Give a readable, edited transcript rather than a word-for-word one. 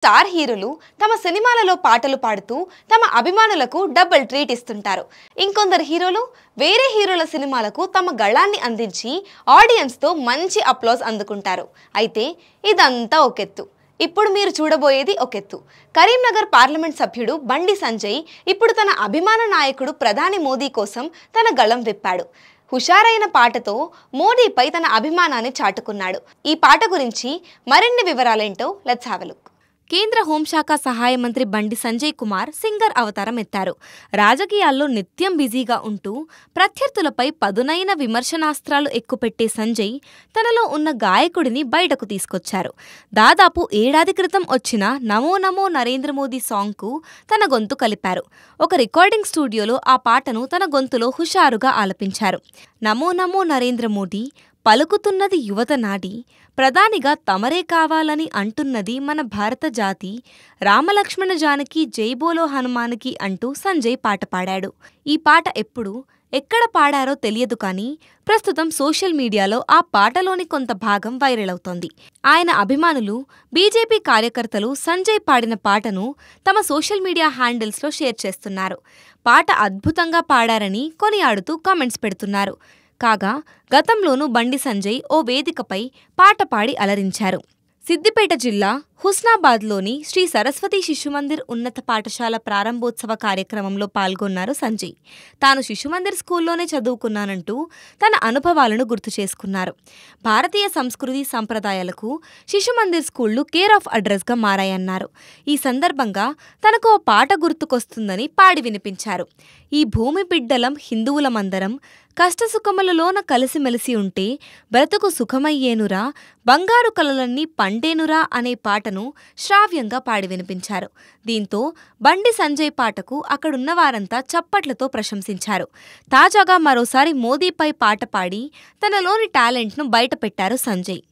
Star హీరోలు తమ సినిమాలలో పాటలు పాడుతూ తమ అభిమానులకు డబుల్ ట్రీట్ ఇస్తుంటారు. ఇంకొందరు హీరోలు వేరే హీరోల సినిమాలకు తమ గళాన్ని అందించి ఆడియన్స్ తో మంచి అప్లాజ్ అందుకుంటారు. అయితే ఇదంతా ఒకెత్తు. ఇప్పుడు మీరు చూడబోయేది ఒకెత్తు. కరీంనగర్ పార్లమెంట్ సభ్యుడు బండి సంజయ్ ఇప్పుడు తన అభిమాన నాయకుడు ప్రధాని మోదీ కోసం తన గళం విప్పాడు. హుషారైన పాటతో మోదీపై తన అభిమానాన్ని చాటుకున్నాడు. ఈ పాట గురించి మరిన్ని వివరాలేంటో లెట్స్ హావ్ ఎ లుక్. కేంద్ర హోంశాఖ సహాయ మంత్రి బండి సంజయ్ కుమార్ సింగర్ అవతారం ఎత్తారు. రాజకీయాల్లో నిత్యం బిజీగా ఉంటూ ప్రత్యర్థులపై పదునైన విమర్శనాస్త్రాలు ఎక్కుపెట్టే సంజయ్ తనలో ఉన్న గాయకుడిని బయటకు తీసుకొచ్చారు. దాదాపు ఏడాది క్రితం వచ్చిన నమో నమో నరేంద్ర మోదీ సాంగ్కు తన గొంతు కలిపారు. ఒక రికార్డింగ్ స్టూడియోలో ఆ పాటను తన గొంతులో హుషారుగా ఆలపించారు. నమో నమో నరేంద్ర మోదీ పలుకుతున్నది యువత నాడి, ప్రధానిగా తమరే కావాలని అంటున్నది మన భారత జాతి, రామలక్ష్మణ జానకి జైబోలో హనుమానికి అంటూ సంజయ్ పాట పాడాడు. ఈ పాట ఎప్పుడు ఎక్కడ పాడారో తెలియదు కానీ ప్రస్తుతం సోషల్ మీడియాలో ఆ పాటలోని కొంత భాగం వైరల్ అవుతోంది. ఆయన అభిమానులు, బీజేపీ కార్యకర్తలు సంజయ్ పాడిన పాటను తమ సోషల్ మీడియా హ్యాండిల్స్లో షేర్ చేస్తున్నారు. పాట అద్భుతంగా పాడారని కొనియాడుతూ కామెంట్స్ పెడుతున్నారు. కాగా గతంలోనూ బండి సంజయ్ ఓ వేదికపై పాట పాడి అలరించారు. సిద్దిపేట జిల్లా హుస్నాబాద్లోని శ్రీ సరస్వతి శిశుమందిర్ ఉన్నత పాఠశాల ప్రారంభోత్సవ కార్యక్రమంలో పాల్గొన్నారు సంజయ్. తాను శిశుమందిర్ స్కూల్లోనే చదువుకున్నానంటూ తన అనుభవాలను గుర్తు చేసుకున్నారు. భారతీయ సంస్కృతి సంప్రదాయాలకు శిశుమందిర్ స్కూళ్లు కేర్ ఆఫ్ అడ్రస్గా మారాయన్నారు. ఈ సందర్భంగా తనకు ఓ పాట గుర్తుకొస్తుందని పాడి వినిపించారు. ఈ భూమి బిడ్డలం హిందువులమందరం, కష్టసుఖములలోన కలిసిమెలిసి ఉంటే బ్రతుకు సుఖమయ్యేనురా, బంగారు కలలన్నీ పండేనురా అనే పాటను శ్రావ్యంగా పాడి వినిపించారు. దీంతో బండి సంజయ్ పాటకు అక్కడున్న వారంతా చప్పట్లతో ప్రశంసించారు. తాజాగా మరోసారి మోదీపై పాట పాడి తనలోని టాలెంట్ను బయటపెట్టారు సంజయ్.